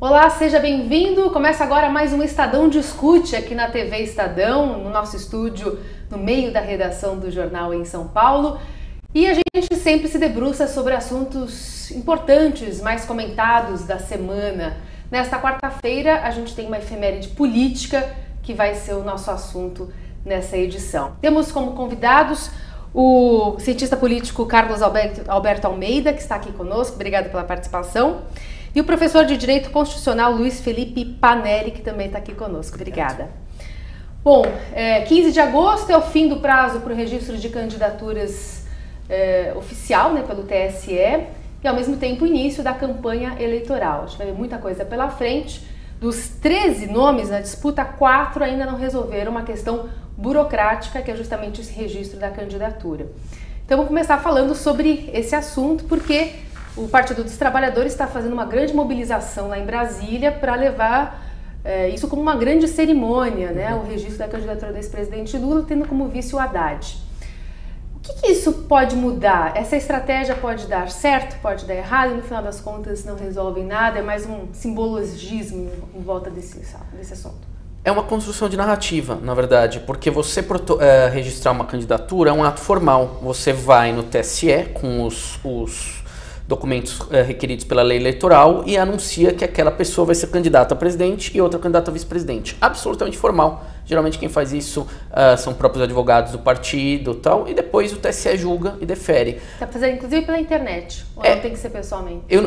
Olá, seja bem-vindo. Começa agora mais um Estadão Discute aqui na TV Estadão, no nosso estúdio, no meio da redação do jornal em São Paulo. E a gente sempre se debruça sobre assuntos importantes, mais comentados da semana. Nesta quarta-feira, a gente tem uma efeméride política que vai ser o nosso assunto nessa edição. Temos como convidados o cientista político Carlos Alberto Almeida, que está aqui conosco. Obrigada pela participação. E o professor de Direito Constitucional Luiz Felipe Panelli, que também está aqui conosco. Obrigada. Bom, 15 de agosto é o fim do prazo para o registro de candidaturas oficial, né, pelo TSE, e ao mesmo tempo o início da campanha eleitoral. A gente vai ver muita coisa pela frente. Dos 13 nomes na disputa, 4 ainda não resolveram uma questão burocrática, que é justamente esse registro da candidatura. Então vamos começar falando sobre esse assunto, porque o Partido dos Trabalhadores está fazendo uma grande mobilização lá em Brasília para levar isso como uma grande cerimônia, né? O registro da candidatura do ex-presidente Lula, tendo como vice o Haddad. O que isso pode mudar? Essa estratégia pode dar certo, pode dar errado, e no final das contas não resolve nada, é mais um simbologismo em volta desse assunto. É uma construção de narrativa, na verdade, porque você registrar uma candidatura é um ato formal. Você vai no TSE com os documentos requeridos pela lei eleitoral e anuncia que aquela pessoa vai ser candidata a presidente e outra candidata a vice-presidente. Absolutamente formal. Geralmente quem faz isso são próprios advogados do partido e tal, e depois o TSE julga e defere. Dá pra fazer inclusive pela internet, ou não tem que ser pessoalmente? Eu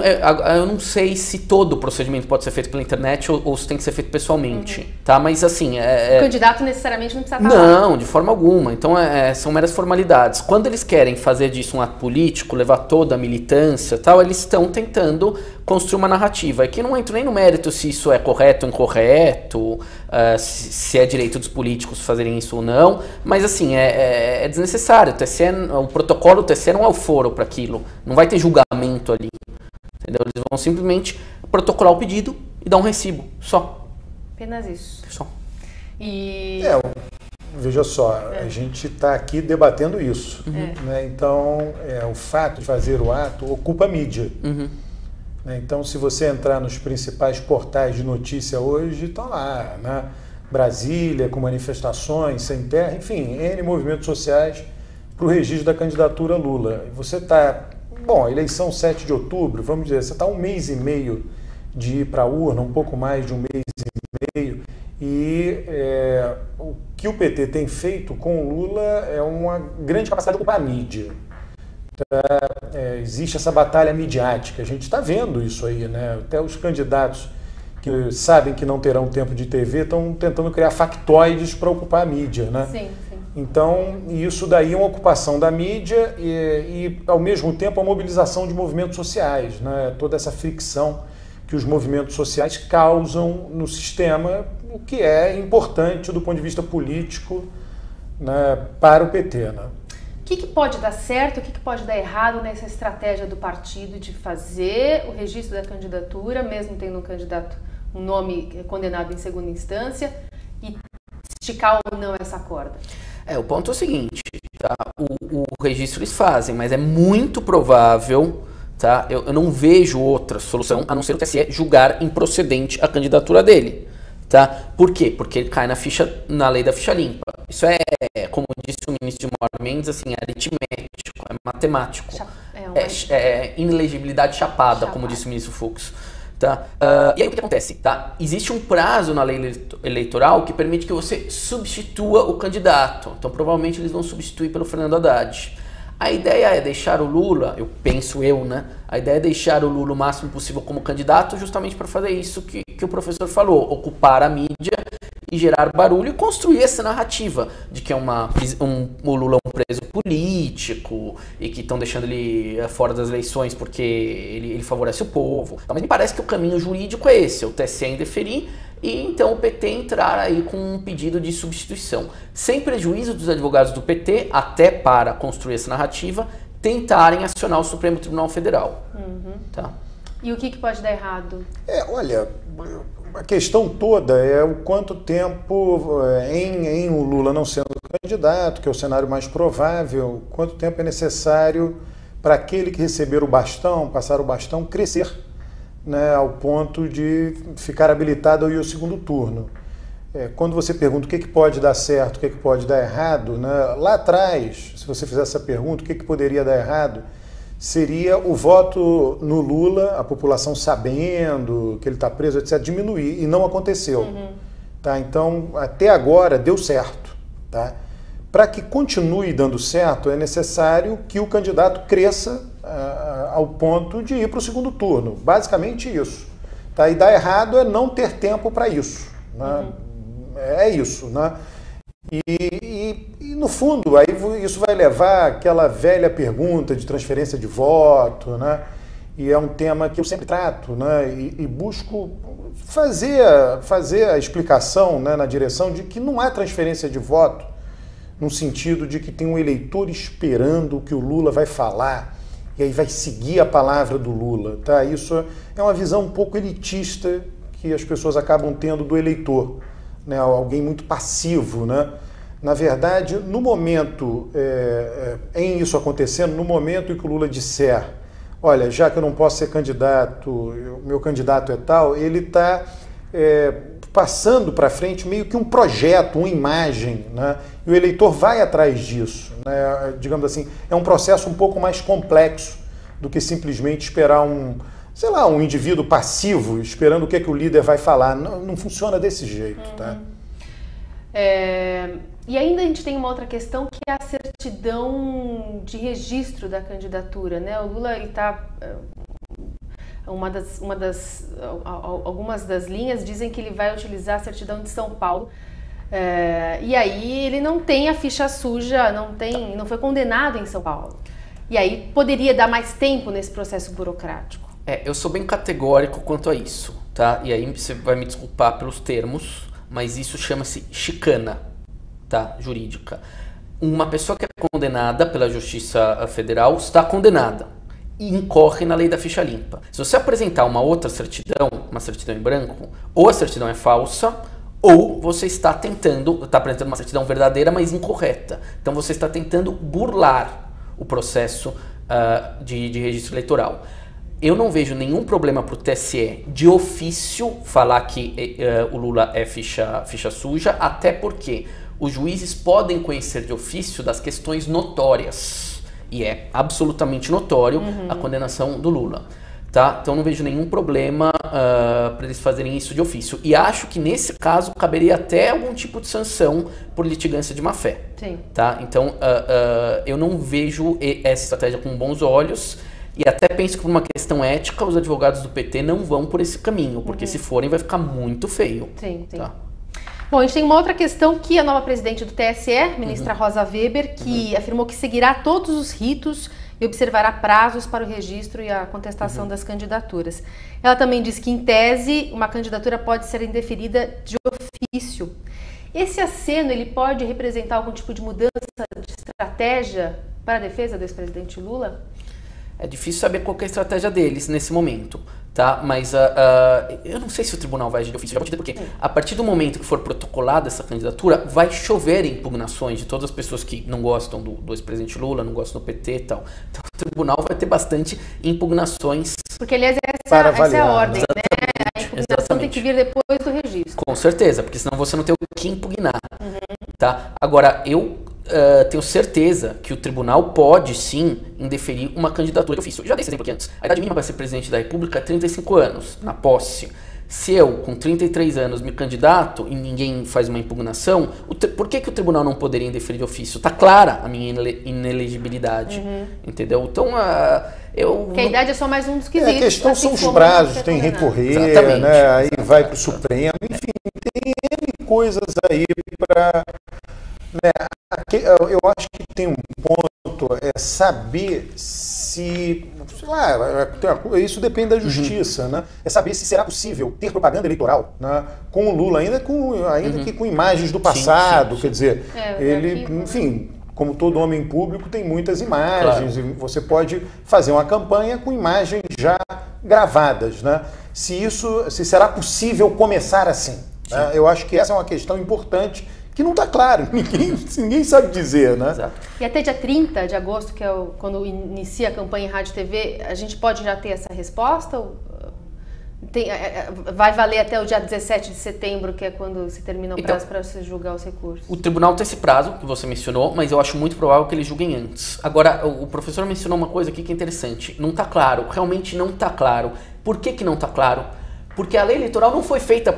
não sei se todo o procedimento pode ser feito pela internet ou se tem que ser feito pessoalmente, tá? Mas assim... O candidato necessariamente não precisa estar lá. Não, de forma alguma. Então são meras formalidades. Quando eles querem fazer disso um ato político, levar toda a militância e tal, eles estão tentando construir uma narrativa. Aqui não entro nem no mérito se isso é correto ou incorreto, se é direito dos políticos fazerem isso ou não, mas assim, é desnecessário. O protocolo do TSE não é o foro para aquilo, não vai ter julgamento ali, entendeu? Eles vão simplesmente protocolar o pedido e dar um recibo, só. Apenas isso. Só. Veja só, a gente está aqui debatendo isso, né? Então, o fato de fazer o ato ocupa a mídia. Então, se você entrar nos principais portais de notícia hoje, estão lá, né? Brasília, com manifestações, sem terra, enfim, N movimentos sociais para o registro da candidatura Lula. Você está, eleição 7 de outubro, vamos dizer, você está um mês e meio de ir para a urna, um pouco mais de um mês e meio, e o que o PT tem feito com o Lula é uma grande capacidade de ocupar a mídia. Existe essa batalha midiática, a gente está vendo isso aí, né? Até os candidatos que sabem que não terão tempo de TV estão tentando criar factoides para ocupar a mídia, né? Sim. Então, isso daí é uma ocupação da mídia e ao mesmo tempo, a mobilização de movimentos sociais, né? Toda essa fricção que os movimentos sociais causam no sistema, o que é importante do ponto de vista político, né, para o PT, né? O que pode dar certo, o que pode dar errado nessa estratégia do partido de fazer o registro da candidatura, mesmo tendo um candidato, um nome condenado em segunda instância, e esticar ou não essa corda? O ponto é o seguinte, tá? O registro eles fazem, mas é muito provável, tá? Eu não vejo outra solução a não ser o TSE julgar improcedente a candidatura dele. Tá? Por quê? Porque ele cai na lei da ficha limpa. Isso como disse o ministro Gilmar Mendes, assim, é aritmético, é matemático. É inelegibilidade chapada, como disse o ministro Fux. Tá? E aí o que acontece? Tá? Existe um prazo na lei eleitoral que permite que você substitua o candidato. Então provavelmente eles vão substituir pelo Fernando Haddad. A ideia é deixar o Lula, né? A ideia é deixar o Lula o máximo possível como candidato, justamente para fazer isso que o professor falou, ocupar a mídia e gerar barulho e construir essa narrativa de que o Lula é um preso político e que estão deixando ele fora das eleições porque ele favorece o povo. Mas me parece que o caminho jurídico é esse, o TSE indeferir e então o PT entrar aí com um pedido de substituição. Sem prejuízo dos advogados do PT, até para construir essa narrativa, tentarem acionar o Supremo Tribunal Federal. Tá? E o que pode dar errado? Olha, a questão toda é o quanto tempo, em o Lula não sendo candidato, que é o cenário mais provável, quanto tempo é necessário para aquele que receber o bastão, passar o bastão, crescer, né, ao ponto de ficar habilitado ao ir ao segundo turno. Quando você pergunta o que pode dar certo, o que pode dar errado, né, lá atrás, se você fizesse essa pergunta, o que poderia dar errado, seria o voto no Lula, a população sabendo que ele está preso, etc., diminuir, e não aconteceu. Tá? Então, até agora, deu certo. Tá? Para que continue dando certo, é necessário que o candidato cresça ao ponto de ir para o segundo turno. Basicamente isso. Tá? E dar errado é não ter tempo para isso. Né? É isso. Né? E no fundo, aí isso vai levar àquela velha pergunta de transferência de voto, né? E é um tema que eu sempre trato, né? E busco fazer a explicação, né, na direção de que não há transferência de voto no sentido de que tem um eleitor esperando o que o Lula vai falar e aí vai seguir a palavra do Lula. Tá? Isso é uma visão um pouco elitista que as pessoas acabam tendo do eleitor, né? Alguém muito passivo, né? Na verdade, no momento, em isso acontecendo, no momento em que o Lula disser, olha, já que eu não posso ser candidato, meu candidato é tal, ele está passando para frente meio que um projeto, uma imagem, né? E o eleitor vai atrás disso, né? Digamos assim, é um processo um pouco mais complexo do que simplesmente esperar um indivíduo passivo esperando o que o líder vai falar. Não funciona desse jeito, tá? E ainda a gente tem uma outra questão que é a certidão de registro da candidatura, né? O Lula, ele está... Algumas das linhas dizem que ele vai utilizar a certidão de São Paulo, e aí ele não tem a ficha suja, não foi condenado em São Paulo. E aí poderia dar mais tempo nesse processo burocrático. Eu sou bem categórico quanto a isso, tá? E aí você vai me desculpar pelos termos, mas isso chama-se chicana, tá? Jurídica. Uma pessoa que é condenada pela Justiça Federal está condenada e incorre na lei da ficha limpa. Se você apresentar uma outra certidão, uma certidão em branco, ou a certidão é falsa, ou você está apresentando uma certidão verdadeira, mas incorreta. Então você está tentando burlar o processo de registro eleitoral. Eu não vejo nenhum problema para o TSE de ofício falar que o Lula é ficha suja, até porque os juízes podem conhecer de ofício das questões notórias. E é absolutamente notório a condenação do Lula. Tá? Então não vejo nenhum problema para eles fazerem isso de ofício. E acho que nesse caso caberia até algum tipo de sanção por litigância de má-fé. Tá? Então eu não vejo essa estratégia com bons olhos. E até penso que por uma questão ética, os advogados do PT não vão por esse caminho, porque se forem vai ficar muito feio. Tá? Bom, a gente tem uma outra questão que a nova presidente do TSE, ministra Rosa Weber, que afirmou que seguirá todos os ritos e observará prazos para o registro e a contestação das candidaturas. Ela também diz que, em tese, uma candidatura pode ser indeferida de ofício. Esse aceno, ele pode representar algum tipo de mudança de estratégia para a defesa do ex-presidente Lula? É difícil saber qual que é a estratégia deles nesse momento, tá? Mas eu não sei se o tribunal vai agir de ofício, já vou te dizer por quê. A partir do momento que for protocolada essa candidatura, vai chover impugnações de todas as pessoas que não gostam do ex-presidente Lula, não gostam do PT e tal. Então o tribunal vai ter bastante impugnações. Porque, aliás, essa é a ordem, né? A impugnação tem que vir depois do registro. Com certeza, porque senão você não tem o que impugnar. Tá? Agora, eu tenho certeza que o tribunal pode sim indeferir uma candidatura de ofício. Eu já dei esse exemplo aqui antes. A idade mínima para ser presidente da República é 35 anos, na posse. Se eu, com 33 anos, me candidato e ninguém faz uma impugnação, por que o tribunal não poderia indeferir de ofício? Está clara a minha inelegibilidade, entendeu? Então, Porque a idade é só mais um dos quesitos. A questão são os prazos, tem recorrer, né? Aí vai para o Supremo, enfim, tem N coisas aí para... Né? Eu acho que tem um ponto, saber se, sei lá, isso depende da justiça, né? É saber se será possível ter propaganda eleitoral, né? Com o Lula, ainda que com imagens do passado, quer dizer, ele, enfim, como todo homem público, tem muitas imagens, e você pode fazer uma campanha com imagens já gravadas, né? Se será possível começar assim, né? Eu acho que essa é uma questão importante que não está claro, ninguém sabe dizer, né? Exato. E até dia 30 de agosto, que é quando inicia a campanha em rádio e TV, a gente pode já ter essa resposta? vai valer até o dia 17 de setembro, que é quando se termina o prazo para você julgar os recursos. O tribunal tem esse prazo que você mencionou, mas eu acho muito provável que eles julguem antes. Agora, o professor mencionou uma coisa aqui que é interessante. Não está claro, realmente não está claro. Por que não está claro? Porque a lei eleitoral não foi feita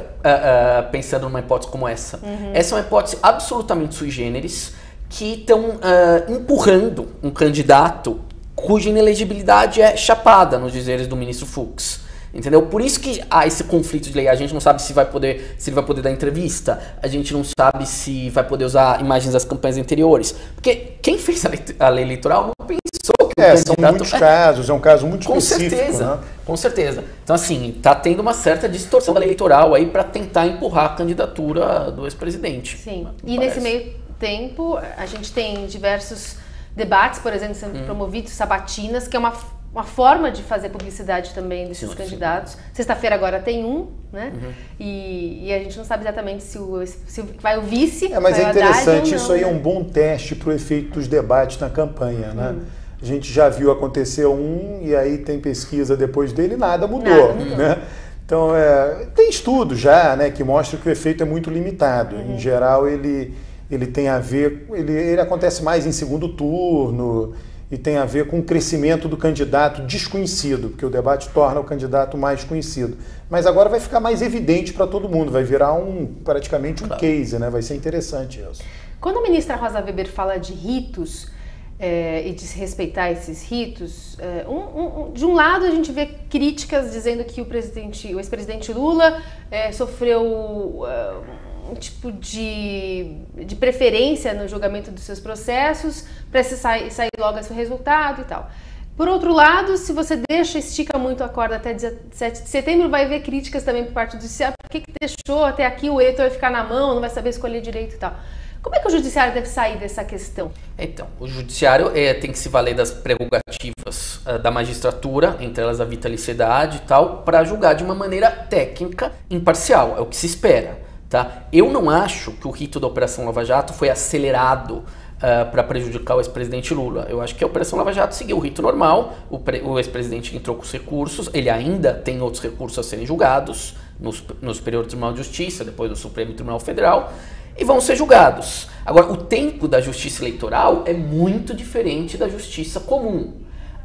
pensando numa hipótese como essa. Essa é uma hipótese absolutamente sui generis, que estão empurrando um candidato cuja inelegibilidade é chapada, nos dizeres do ministro Fux. Entendeu? Por isso que há esse conflito de lei. A gente não sabe se ele vai poder dar entrevista, a gente não sabe se vai poder usar imagens das campanhas anteriores. Porque quem fez a lei eleitoral não pensou que o candidato... São muitos casos, é um caso muito específico. Com certeza. Então, assim, tá tendo uma certa distorção da lei eleitoral aí para tentar empurrar a candidatura do ex-presidente. Sim, e nesse meio tempo, a gente tem diversos debates, por exemplo, sendo promovidos, sabatinas, que é uma forma de fazer publicidade também desses candidatos. Sexta-feira agora tem um, né? E a gente não sabe exatamente se vai o vice. Mas é interessante, isso aí é um bom teste para o efeito dos debates na campanha, né? A gente já viu acontecer e aí tem pesquisa depois dele e nada mudou. Né? Então, tem estudo já, né, que mostra que o efeito é muito limitado. Em geral, ele tem a ver, ele acontece mais em segundo turno e tem a ver com o crescimento do candidato desconhecido, porque o debate torna o candidato mais conhecido. Mas agora vai ficar mais evidente para todo mundo, vai virar praticamente um case, né? Vai ser interessante isso. Quando a ministra Rosa Weber fala de ritos e de se respeitar esses ritos, de um lado a gente vê críticas dizendo que o ex-presidente Lula sofreu um tipo de preferência no julgamento dos seus processos para sair logo esse resultado e tal. Por outro lado, se você estica muito a corda até 17 de setembro, vai haver críticas também por parte do judiciário. Por que deixou até aqui o eleitor ficar na mão, não vai saber escolher direito e tal? Como é que o judiciário deve sair dessa questão? Então, o judiciário tem que se valer das prerrogativas da magistratura, entre elas a vitaliciedade e tal, para julgar de uma maneira técnica, imparcial. É o que se espera. Tá? Eu não acho que o rito da Operação Lava Jato foi acelerado para prejudicar o ex-presidente Lula. Eu acho que a Operação Lava Jato seguiu o rito normal, o ex-presidente entrou com os recursos, ele ainda tem outros recursos a serem julgados no Superior Tribunal de Justiça, depois do Supremo Tribunal Federal, e vão ser julgados. Agora, o tempo da justiça eleitoral é muito diferente da justiça comum.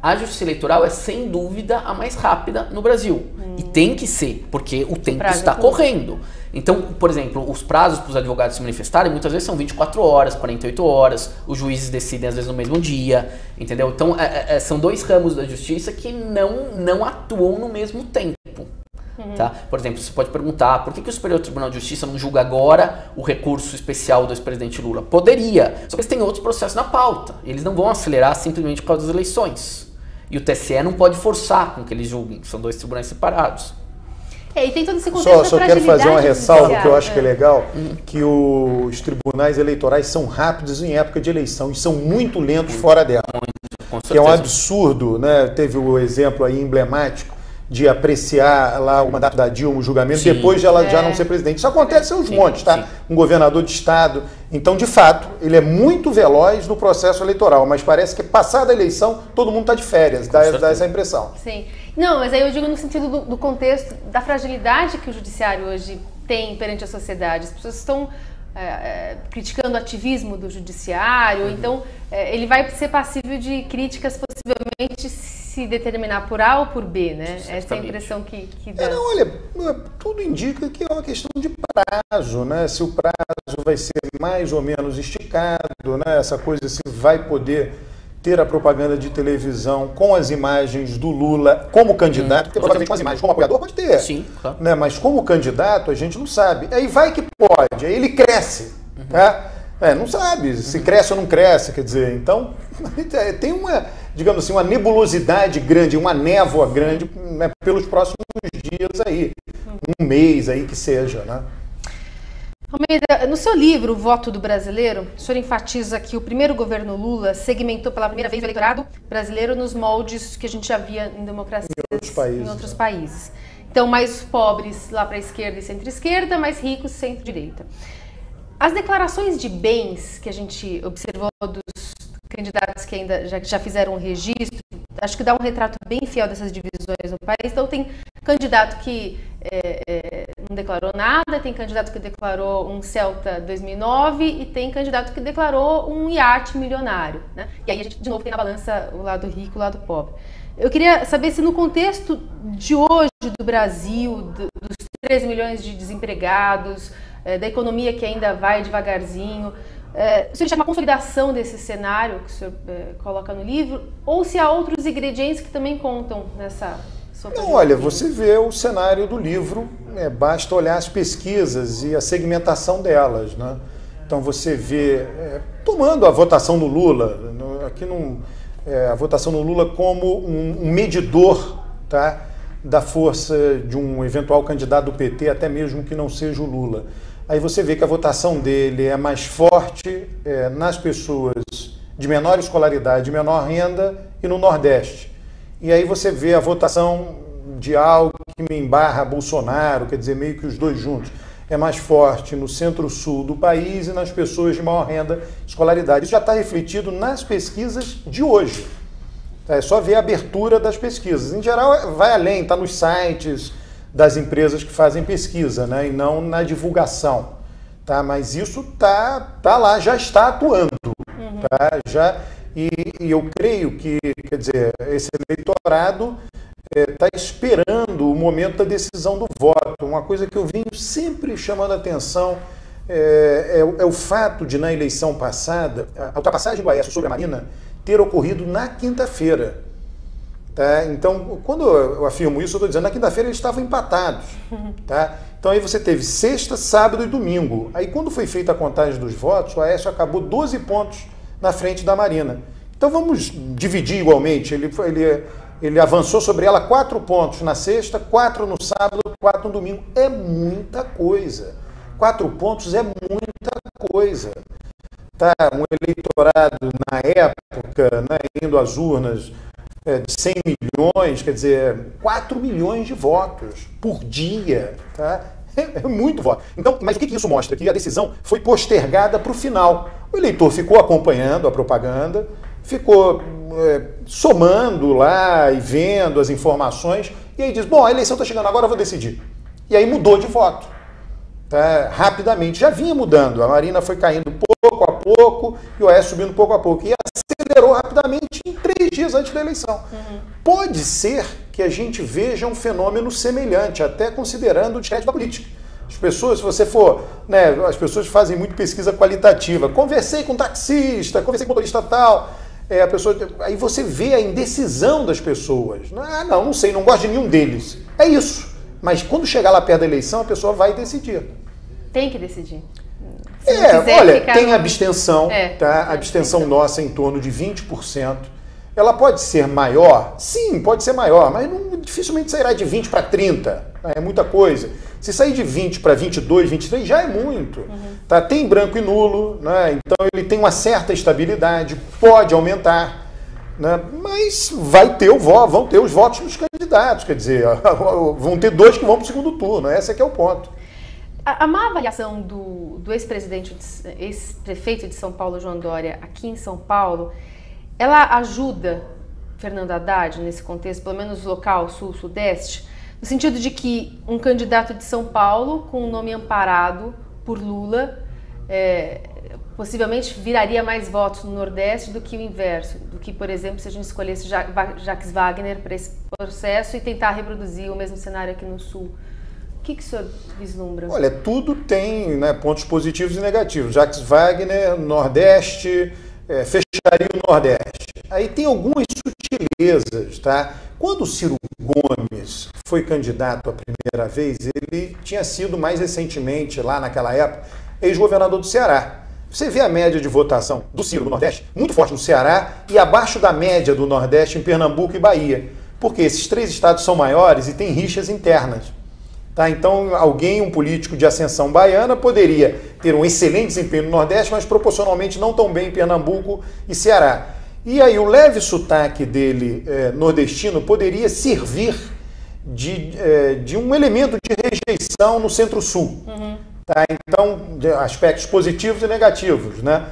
A justiça eleitoral é, sem dúvida, a mais rápida no Brasil. E tem que ser, porque o tempo está correndo. Então, por exemplo, os prazos para os advogados se manifestarem muitas vezes são 24 horas, 48 horas, os juízes decidem às vezes no mesmo dia, entendeu? Então, são dois ramos da justiça que não atuam no mesmo tempo. Tá? Por exemplo, você pode perguntar por que o Superior Tribunal de Justiça não julga agora o recurso especial do ex-presidente Lula? Poderia, só que eles têm outros processos na pauta. Eles não vão acelerar simplesmente por causa das eleições. E o TSE não pode forçar com que eles julguem, são dois tribunais separados. E tem todo esse contexto só quero fazer uma ressalva que eu acho que é legal, que os tribunais eleitorais são rápidos em época de eleição e são muito lentos fora dela. Que é um absurdo, né? Teve o exemplo aí emblemático de apreciar lá o mandato da Dilma, o julgamento, depois de ela já não ser presidente. Isso acontece aos montes, tá? Um governador de estado. Então, de fato, ele é muito veloz no processo eleitoral, mas parece que passada a eleição, todo mundo está de férias, dá essa impressão. Sim. Não, mas aí eu digo no sentido do contexto, da fragilidade que o judiciário hoje tem perante a sociedade. As pessoas estão criticando o ativismo do judiciário, então ele vai ser passível de críticas possivelmente se determinar por A ou por B, né? Essa é a impressão que dá. Olha, tudo indica que é uma questão de prazo, né? Se o prazo vai ser mais ou menos esticado, né? Essa coisa se vai poder ter a propaganda de televisão com as imagens do Lula como candidato, porque provavelmente com as imagens como apoiador pode ter. Sim, claro. Né? Mas como candidato a gente não sabe. Aí vai que pode, aí ele cresce. Tá? Não sabe se cresce ou não cresce, quer dizer, então tem uma, digamos assim, uma nebulosidade grande, uma névoa grande, né, pelos próximos dias aí, um mês aí que seja, né? Almeida, no seu livro, O Voto do Brasileiro, o senhor enfatiza que o primeiro governo Lula segmentou pela primeira vez o eleitorado brasileiro nos moldes que a gente já via em democracias em outros países. Então, mais pobres lá para a esquerda e centro-esquerda, mais ricos centro-direita. As declarações de bens que a gente observou dos candidatos que ainda já fizeram um registro, acho que dá um retrato bem fiel dessas divisões no país. Então, tem candidato que não declarou nada, tem candidato que declarou um Celta 2009 e tem candidato que declarou um iate milionário, né? E aí a gente de novo tem na balança o lado rico e o lado pobre. Eu queria saber se no contexto de hoje do Brasil, dos 13 milhões de desempregados, da economia que ainda vai devagarzinho, se ele chama uma consolidação desse cenário que o senhor coloca no livro, ou se há outros ingredientes que também contam nessa sua perspectiva. Olha, você vê o cenário do livro, basta olhar as pesquisas e a segmentação delas, né? Então você vê, tomando a votação do Lula, aqui a votação do Lula como um medidor, tá, da força de um eventual candidato do PT, até mesmo que não seja o Lula. Aí você vê que a votação dele é mais forte nas pessoas de menor escolaridade, de menor renda e no Nordeste. E aí você vê a votação de Alckmin barra Bolsonaro, quer dizer, meio que os dois juntos, é mais forte no centro-sul do país e nas pessoas de maior renda e escolaridade. Isso já está refletido nas pesquisas de hoje. É só ver a abertura das pesquisas. Em geral, vai além, está nos sites das empresas que fazem pesquisa, né? E não na divulgação. Tá? Mas isso tá lá, já está atuando. Tá? E eu creio que, quer dizer, esse eleitorado está esperando o momento da decisão do voto. Uma coisa que eu venho sempre chamando a atenção é o fato de, na eleição passada, a ultrapassagem do Aécio sobre a Marina ter ocorrido na quinta-feira. Tá? Então, quando eu afirmo isso, eu estou dizendo, na quinta-feira eles estavam empatados. Tá? Então aí você teve sexta, sábado e domingo. Aí quando foi feita a contagem dos votos, o Aécio acabou 12 pontos na frente da Marina. Então vamos dividir igualmente. Ele avançou sobre ela 4 pontos na sexta, 4 no sábado, 4 no domingo. É muita coisa. 4 pontos é muita coisa. Tá? Um eleitorado na época, né, indo às urnas de 100 milhões, quer dizer, 4 milhões de votos por dia. Tá? É muito voto. Então, mas o que isso mostra? Que a decisão foi postergada para o final. O eleitor ficou acompanhando a propaganda, ficou somando lá e vendo as informações, e aí diz, bom, a eleição está chegando, agora eu vou decidir. E aí mudou de voto. Tá? Rapidamente, já vinha mudando. A Marina foi caindo pouco a pouco e o Aécio subindo pouco a pouco. E acelerou rapidamente em 3 dias antes da eleição. Pode ser que a gente veja um fenômeno semelhante, até considerando o descrédito da política. As pessoas, se você for, né, as pessoas fazem muito pesquisa qualitativa. Conversei com um taxista, conversei com um motorista tal. Aí você vê a indecisão das pessoas. Não sei, não gosto de nenhum deles. É isso. Mas quando chegar lá perto da eleição, a pessoa vai decidir. Tem que decidir. Olha, tem abstenção, tá? A abstenção nossa é em torno de 20%. Ela pode ser maior? Sim, pode ser maior, mas dificilmente sairá de 20 para 30. É muita coisa. Se sair de 20 para 22, 23, já é muito. Tá? Tem branco e nulo, né? Então ele tem uma certa estabilidade, pode aumentar, né? Mas vão ter os votos dos candidatos, quer dizer, vão ter 2 que vão para o segundo turno, esse é que é o ponto. A má avaliação do ex-prefeito de São Paulo, João Dória, aqui em São Paulo, ela ajuda Fernando Haddad nesse contexto, pelo menos local, sul, sudeste, no sentido de que um candidato de São Paulo, com um nome amparado por Lula, possivelmente viraria mais votos no Nordeste do que o inverso, do que, por exemplo, se a gente escolhesse Jacques Wagner para esse processo e tentar reproduzir o mesmo cenário aqui no Sul. O que o senhor vislumbra? Olha, tudo tem, né, pontos positivos e negativos. Jacques Wagner, Nordeste, fecharia o Nordeste. Aí tem algumas sutilezas, tá? Quando o Ciro Gomes foi candidato a primeira vez, ele tinha sido mais recentemente, lá naquela época, ex-governador do Ceará. Você vê a média de votação do Ciro no Nordeste, muito forte no Ceará, e abaixo da média do Nordeste em Pernambuco e Bahia. Porque esses 3 estados são maiores e têm rixas internas. Tá? Então, um político de ascensão baiana, poderia ter um excelente desempenho no Nordeste, mas proporcionalmente não tão bem em Pernambuco e Ceará. E aí o leve sotaque dele nordestino poderia servir de um elemento de rejeição no Centro-Sul. Tá? Então, aspectos positivos e negativos, né?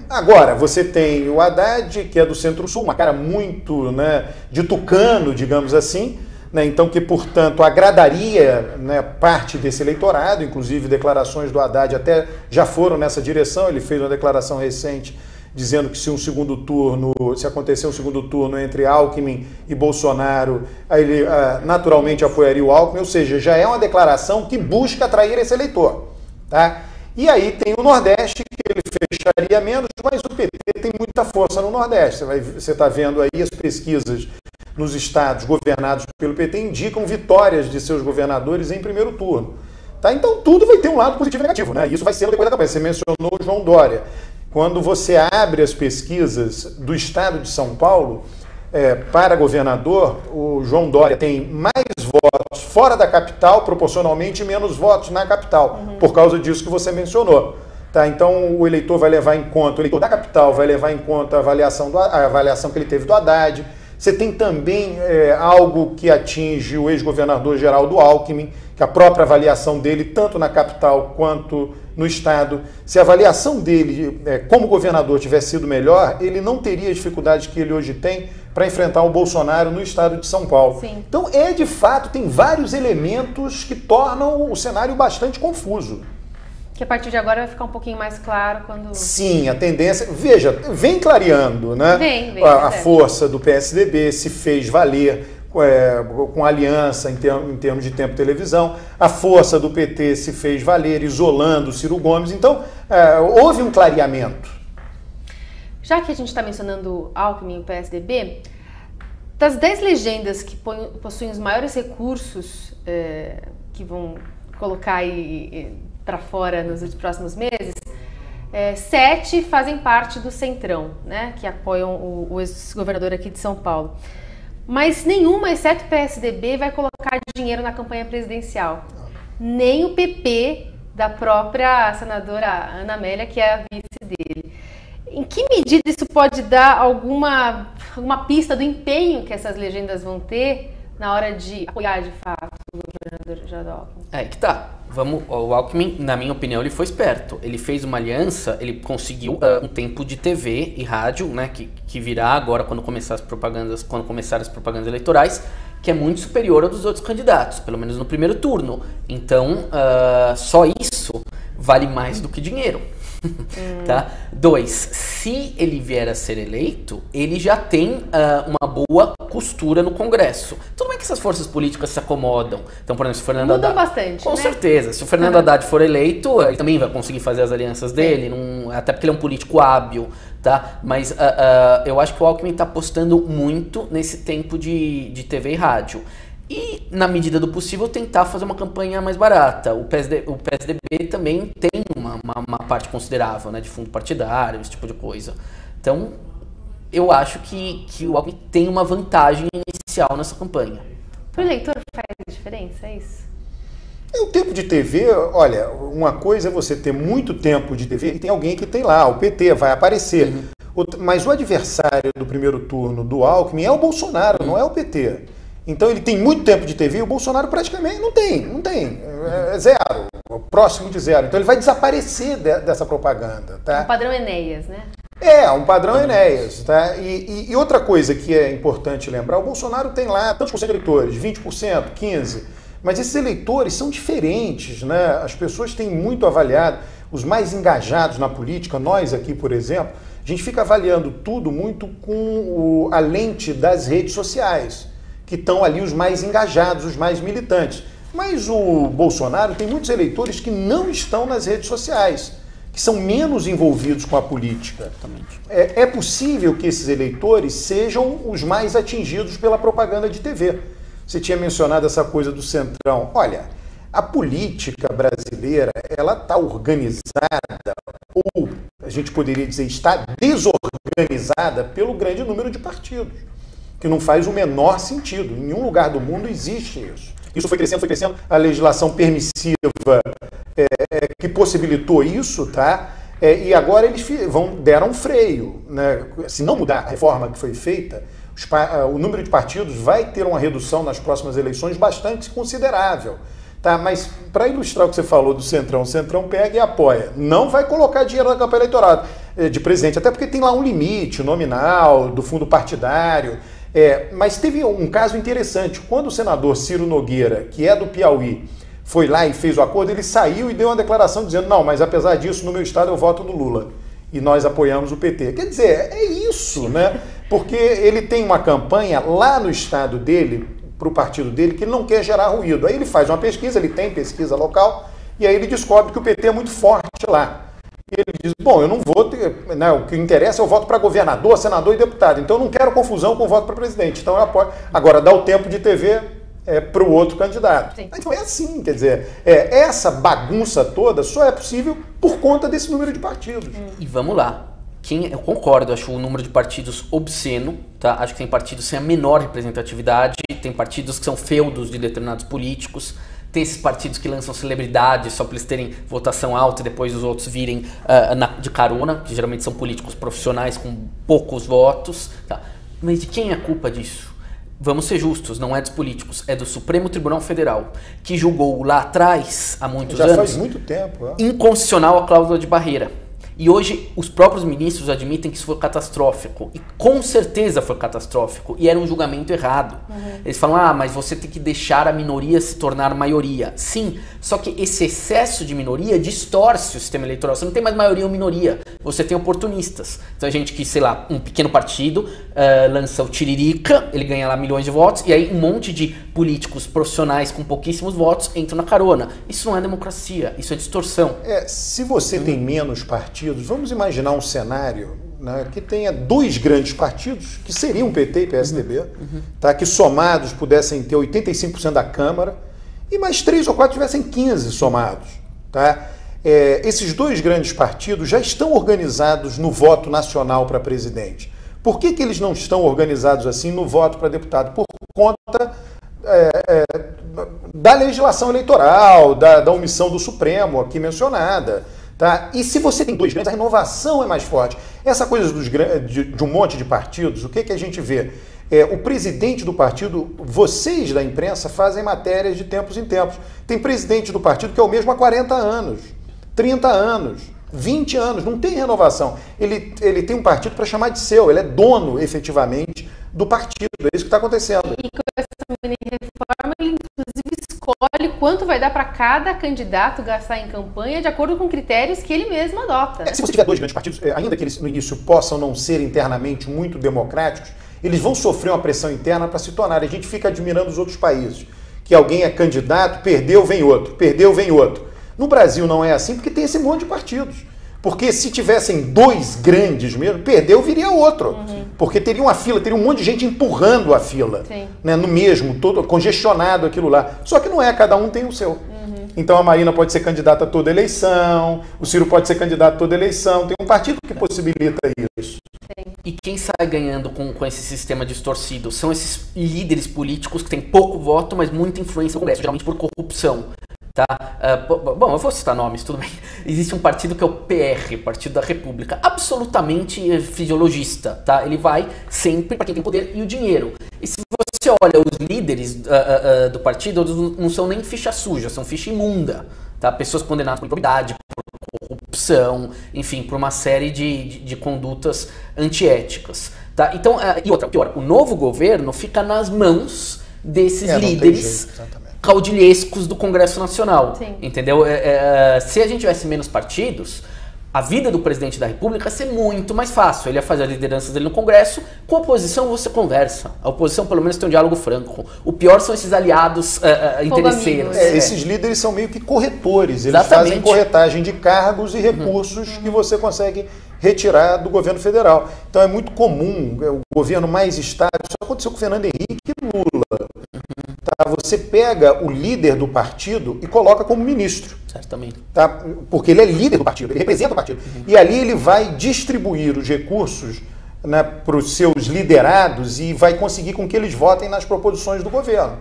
Agora, você tem o Haddad, que é do Centro-Sul, uma cara muito, né, de tucano, digamos assim, né, então que, portanto, agradaria, né, parte desse eleitorado, inclusive declarações do Haddad até já foram nessa direção. Ele fez uma declaração recente dizendo que se acontecer um segundo turno entre Alckmin e Bolsonaro, aí ele naturalmente apoiaria o Alckmin, ou seja, já é uma declaração que busca atrair esse eleitor, tá? E aí tem o Nordeste, que ele fecharia menos, mas o PT tem muita força no Nordeste. Você está vendo aí as pesquisas nos estados governados pelo PT indicam vitórias de seus governadores em primeiro turno. Tá? Então tudo vai ter um lado positivo e negativo, né? Isso vai ser depois da campanha. Você mencionou o João Dória. Quando você abre as pesquisas do estado de São Paulo, para governador, o João Dória tem mais votos fora da capital, proporcionalmente menos votos na capital, por causa disso que você mencionou. Tá? Então o eleitor vai levar em conta, o eleitor da capital vai levar em conta a avaliação que ele teve do Haddad. Você tem também algo que atinge o ex-governador Geraldo Alckmin, que a própria avaliação dele, tanto na capital quanto no estado, se a avaliação dele como governador tivesse sido melhor, ele não teria as dificuldades que ele hoje tem para enfrentar o Bolsonaro no estado de São Paulo. Sim. Então, de fato, tem vários elementos que tornam o cenário bastante confuso. Que a partir de agora vai ficar um pouquinho mais claro quando... Sim, a tendência... Veja, vem clareando, né? Vem, a força do PSDB se fez valer com aliança em termos de tempo de televisão. A força do PT se fez valer isolando o Ciro Gomes. Então, houve um clareamento. Já que a gente está mencionando Alckmin e o PSDB, das 10 legendas que possuem os maiores recursos que vão colocar aí para fora nos próximos meses, 7 fazem parte do Centrão, né, que apoiam o ex-governador aqui de São Paulo. Mas nenhuma, exceto o PSDB, vai colocar dinheiro na campanha presidencial. Nem o PP da própria senadora Ana Amélia, que é a vice dele. Em que medida isso pode dar alguma pista do empenho que essas legendas vão ter na hora de apoiar de fato o governador Geraldo Alckmin? É que tá. O Alckmin, na minha opinião, ele foi esperto. Ele fez uma aliança, ele conseguiu um tempo de TV e rádio, né, que virá agora quando começarem as propagandas eleitorais, que é muito superior ao dos outros candidatos, pelo menos no primeiro turno. Então, só isso vale mais do que dinheiro. Tá? 2, se ele vier a ser eleito, ele já tem uma boa costura no Congresso. Tudo bem que essas forças políticas se acomodam. Então, por exemplo, se o Fernando Mudam Haddad... bastante, Com né? certeza. Se o Fernando Haddad for eleito, ele também vai conseguir fazer as alianças dele, até porque ele é um político hábil, tá? Mas eu acho que o Alckmin está apostando muito nesse tempo de TV e rádio. E, na medida do possível, tentar fazer uma campanha mais barata. O PSDB também tem uma parte considerável, né, de fundo partidário, esse tipo de coisa. Então, eu acho que o Alckmin tem uma vantagem inicial nessa campanha. Para o eleitor faz diferença, é isso? O tempo de TV, olha, uma coisa é você ter muito tempo de TV e tem alguém que tem lá, o PT vai aparecer. Mas o adversário do primeiro turno do Alckmin é o Bolsonaro, não é o PT. Então ele tem muito tempo de TV e o Bolsonaro praticamente não tem, é zero, próximo de zero. Então ele vai desaparecer dessa propaganda. Tá? Um padrão Enéas, né? Um padrão Enéas. Tá? E outra coisa que é importante lembrar, o Bolsonaro tem lá tantos por cento de eleitores, 20%, 15%, mas esses eleitores são diferentes, né? As pessoas têm muito avaliado, os mais engajados na política, nós aqui, por exemplo, a gente fica avaliando tudo muito com a lente das redes sociais, que estão ali os mais engajados, os mais militantes. Mas o Bolsonaro tem muitos eleitores que não estão nas redes sociais, que são menos envolvidos com a política. É possível que esses eleitores sejam os mais atingidos pela propaganda de TV. Você tinha mencionado essa coisa do Centrão. Olha, a política brasileira, ela está organizada, ou a gente poderia dizer, está desorganizada pelo grande número de partidos, que não faz o menor sentido. Em nenhum lugar do mundo existe isso. Isso foi crescendo. A legislação permissiva que possibilitou isso, tá? E agora eles deram um freio, né? Se não mudar a reforma que foi feita, o número de partidos vai ter uma redução nas próximas eleições bastante considerável. Tá? Mas para ilustrar o que você falou do Centrão, o Centrão pega e apoia. Não vai colocar dinheiro na campanha eleitoral de presidente, até porque tem lá um limite nominal do fundo partidário. Mas teve um caso interessante. Quando o senador Ciro Nogueira, que é do Piauí, foi lá e fez o acordo, ele saiu e deu uma declaração dizendo: não, mas apesar disso, no meu estado eu voto no Lula. E nós apoiamos o PT. Quer dizer, é isso, né? Porque ele tem uma campanha lá no estado dele, para o partido dele, que ele não quer gerar ruído. Aí ele faz uma pesquisa, ele tem pesquisa local, e aí ele descobre que o PT é muito forte lá. E ele diz: bom, eu não vou ter, né, o que interessa é o voto para governador, senador e deputado. Então eu não quero confusão com o voto para presidente. Então eu apoio. Agora, dá o tempo de TV para o outro candidato. Sim. Então é assim, quer dizer, essa bagunça toda só é possível por conta desse número de partidos. E vamos lá. Eu concordo, acho o número de partidos obsceno, tá? Acho que tem partidos sem a menor representatividade, tem partidos que são feudos de determinados políticos, tem esses partidos que lançam celebridades só para eles terem votação alta e depois os outros virem de carona, que geralmente são políticos profissionais com poucos votos, tá? Mas de quem é a culpa disso? Vamos ser justos, não é dos políticos, é do Supremo Tribunal Federal, que julgou lá atrás, há muitos anos, já faz muito tempo, inconstitucional a cláusula de barreira. E hoje os próprios ministros admitem que isso foi catastrófico. E com certeza foi catastrófico. E era um julgamento errado. Eles falam: mas você tem que deixar a minoria se tornar maioria. Sim, só que esse excesso de minoria distorce o sistema eleitoral. Você não tem mais maioria ou minoria. Você tem oportunistas. Então a gente que, sei lá, um pequeno partido lança o Tiririca, ele ganha lá milhões de votos, e aí um monte de políticos profissionais com pouquíssimos votos entram na carona. Isso não é democracia, isso é distorção. Se você tem menos partidos, vamos imaginar um cenário, né, que tenha dois grandes partidos, que seriam PT e PSDB, tá, que somados pudessem ter 85% da Câmara, e mais 3 ou 4 tivessem 15 somados. Tá? Esses dois grandes partidos já estão organizados no voto nacional para presidente. Por que eles não estão organizados assim no voto para deputado? Por conta da legislação eleitoral, da omissão do Supremo aqui mencionada. Tá? E se você tem dois grandes, a renovação é mais forte. Essa coisa de um monte de partidos, o que a gente vê? O presidente do partido, vocês da imprensa fazem matérias de tempos em tempos. Tem presidente do partido que é o mesmo há 40 anos, 30 anos, 20 anos, não tem renovação. Ele tem um partido para chamar de seu, ele é dono efetivamente do partido, é isso que está acontecendo. E com essa mini reforma, ele inclusive escolhe quanto vai dar para cada candidato gastar em campanha de acordo com critérios que ele mesmo adota. Se você tiver dois grandes partidos, ainda que eles no início possam não ser internamente muito democráticos, eles vão sofrer uma pressão interna para se tornarem. A gente fica admirando os outros países, que alguém é candidato, perdeu, vem outro, perdeu, vem outro. No Brasil não é assim porque tem esse monte de partidos. Porque se tivessem dois grandes mesmo, perdeu, viria outro. Porque teria uma fila, teria um monte de gente empurrando a fila. Né, no mesmo, todo congestionado aquilo lá. Só que não é, cada um tem o seu. Então a Marina pode ser candidata a toda eleição, o Ciro pode ser candidato a toda eleição. Tem um partido que possibilita isso. E quem sai ganhando com esse sistema distorcido são esses líderes políticos que têm pouco voto, mas muita influência no Congresso, geralmente por corrupção. Tá? Bom, eu vou citar nomes, tudo bem. Existe um partido que é o PR, Partido da República, absolutamente fisiologista, tá? Ele vai sempre para quem tem poder e o dinheiro. E se você olha os líderes do partido, eles não são nem ficha suja, são ficha imunda, tá? Pessoas condenadas por improbidade, por corrupção, enfim, por uma série de condutas antiéticas, tá? Então, e outra, pior, o novo governo fica nas mãos desses líderes caudilhescos do Congresso Nacional, entendeu? Se a gente tivesse menos partidos, a vida do presidente da República ia ser muito mais fácil. Ele ia fazer as lideranças dele no Congresso, com a oposição você conversa. A oposição pelo menos tem um diálogo franco. O pior são esses aliados interesseiros. Esses líderes são meio que corretores, eles fazem corretagem de cargos e recursos que você consegue retirar do governo federal. Então é muito comum, o governo mais estável, isso aconteceu com o Fernando Henrique e Lula. Tá? Você pega o líder do partido e coloca como ministro. Certamente. Tá? Porque ele é líder do partido, ele representa o partido. E ali ele vai distribuir os recursos, né, para os seus liderados e vai conseguir com que eles votem nas proposições do governo.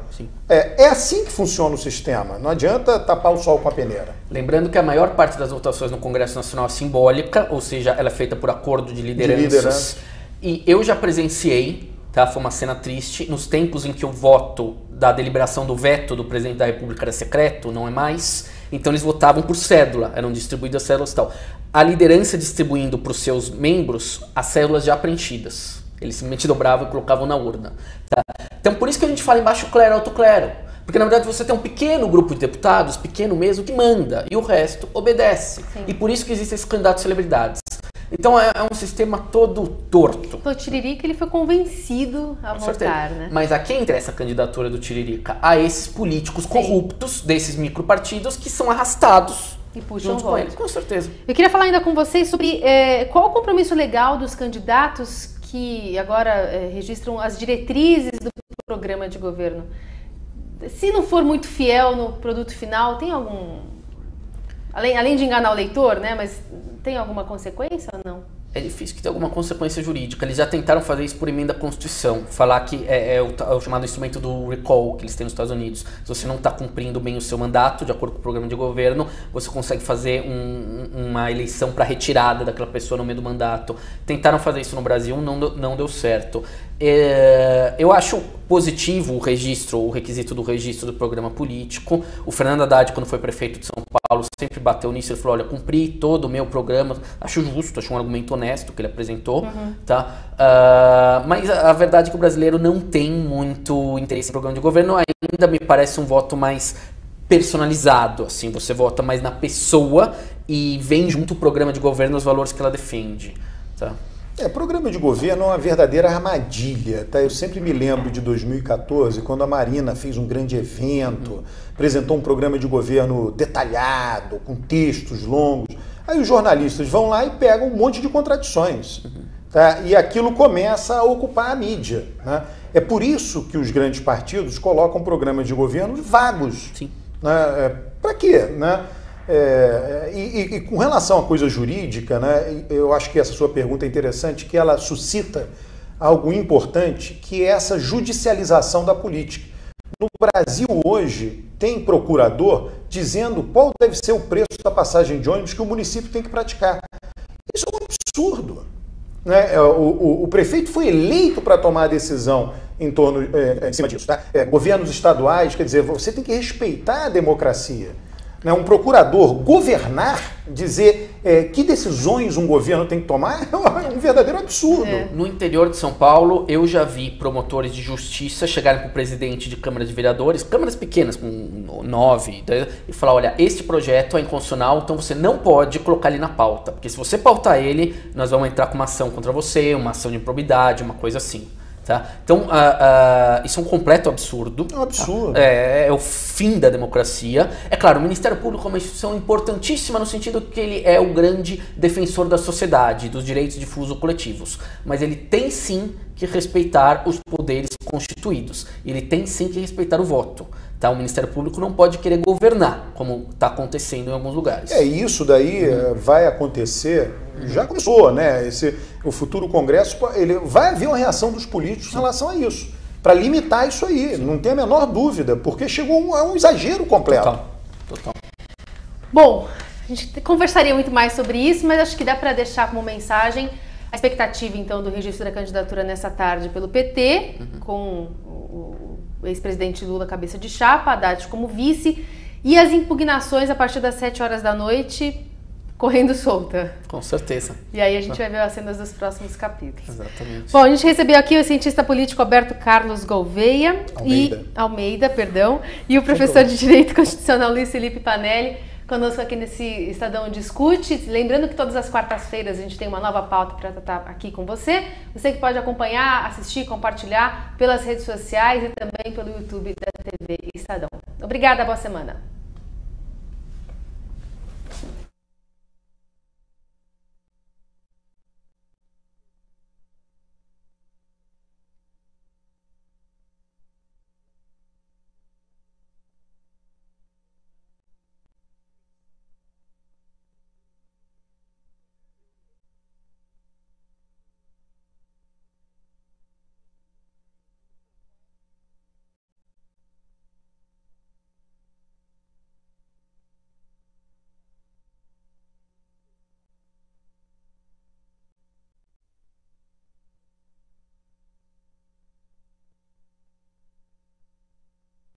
É assim que funciona o sistema. Não adianta tapar o sol com a peneira. Lembrando que a maior parte das votações no Congresso Nacional é simbólica, ou seja, ela é feita por acordo de lideranças. E eu já presenciei, tá, foi uma cena triste, nos tempos em que o voto da deliberação do veto do presidente da República era secreto, não é mais. Então eles votavam por cédula, eram distribuídas cédulas e tal. A liderança distribuindo para os seus membros as cédulas já preenchidas. Eles simplesmente dobravam e colocavam na urna. Tá? Então por isso que a gente fala em baixo clero, alto clero. Porque na verdade você tem um pequeno grupo de deputados, pequeno mesmo, que manda e o resto obedece. Sim. E por isso que existem esses candidatos celebridades. Então é um sistema todo torto. O Tiririca ele foi convencido a voltar, né? Mas a quem interessa a candidatura do Tiririca? A esses políticos corruptos desses micropartidos que são arrastados e puxam votos. Com eles, com certeza. Eu queria falar ainda com vocês sobre qual o compromisso legal dos candidatos que agora registram as diretrizes do programa de governo. Se não for muito fiel no produto final, tem algum... Além de enganar o leitor, né? Mas tem alguma consequência ou não? É difícil que tenha alguma consequência jurídica. Eles já tentaram fazer isso por emenda à Constituição. Falar que é o chamado instrumento do recall que eles têm nos Estados Unidos. Se você não está cumprindo bem o seu mandato, de acordo com o programa de governo, você consegue fazer uma eleição para retirada daquela pessoa no meio do mandato. Tentaram fazer isso no Brasil, não deu certo. Eu acho positivo o requisito do registro do programa político. O Fernando Haddad, quando foi prefeito de São Paulo, sempre bateu nisso. Ele falou, olha, cumpri todo o meu programa. Acho justo, acho um argumento honesto que ele apresentou. Tá? Mas a verdade é que o brasileiro não tem muito interesse em programa de governo. Ainda me parece um voto mais personalizado. Assim, você vota mais na pessoa e vem junto o programa de governo os valores que ela defende. Tá? Programa de governo é uma verdadeira armadilha, tá? Eu sempre me lembro de 2014, quando a Marina fez um grande evento, apresentou um programa de governo detalhado, com textos longos. Aí os jornalistas vão lá e pegam um monte de contradições, tá? E aquilo começa a ocupar a mídia, né? É por isso que os grandes partidos colocam programas de governo vagos. Sim. Né? Para quê? Né? E com relação à coisa jurídica, né, eu acho que essa sua pergunta é interessante, que ela suscita algo importante, que é essa judicialização da política. No Brasil hoje tem procurador dizendo qual deve ser o preço da passagem de ônibus que o município tem que praticar. Isso é um absurdo. Né? O prefeito foi eleito para tomar a decisão em cima disso. Tá? Governos estaduais, quer dizer, você tem que respeitar a democracia. Um procurador governar, dizer que decisões um governo tem que tomar, é um verdadeiro absurdo. No interior de São Paulo, eu já vi promotores de justiça chegarem para o presidente de Câmara de Vereadores, câmaras pequenas, com 9, e falar, olha, este projeto é inconstitucional, então você não pode colocar ele na pauta, porque se você pautar ele, nós vamos entrar com uma ação contra você, uma ação de improbidade, uma coisa assim. Tá? Então, isso é um completo absurdo. É um absurdo. Tá? É o fim da democracia. É claro, o Ministério Público é uma instituição importantíssima no sentido que ele é o grande defensor da sociedade, dos direitos difusos coletivos. Mas ele tem sim que respeitar os poderes constituídos. Ele tem sim que respeitar o voto. Tá? O Ministério Público não pode querer governar, como está acontecendo em alguns lugares. Isso daí vai acontecer, já começou, né? O futuro Congresso, vai haver uma reação dos políticos em relação a isso, para limitar isso aí, não tem a menor dúvida, porque chegou a um exagero completo. Total. Bom, a gente conversaria muito mais sobre isso, mas acho que dá para deixar como mensagem a expectativa, então, do registro da candidatura nessa tarde pelo PT, com o ex-presidente Lula cabeça de chapa, Haddad como vice, e as impugnações a partir das 7 horas da noite correndo solta. Com certeza. E aí a gente vai ver as cenas dos próximos capítulos. Exatamente. Bom, a gente recebeu aqui o cientista político Alberto Carlos Gouveia Almeida, e o professor de Direito Constitucional Luiz Felipe Panelli, conosco aqui nesse Estadão Discute. Lembrando que todas as quartas-feiras a gente tem uma nova pauta para tratar aqui com você. Você que pode acompanhar, assistir, compartilhar pelas redes sociais e também pelo YouTube da TV Estadão. Obrigada, boa semana.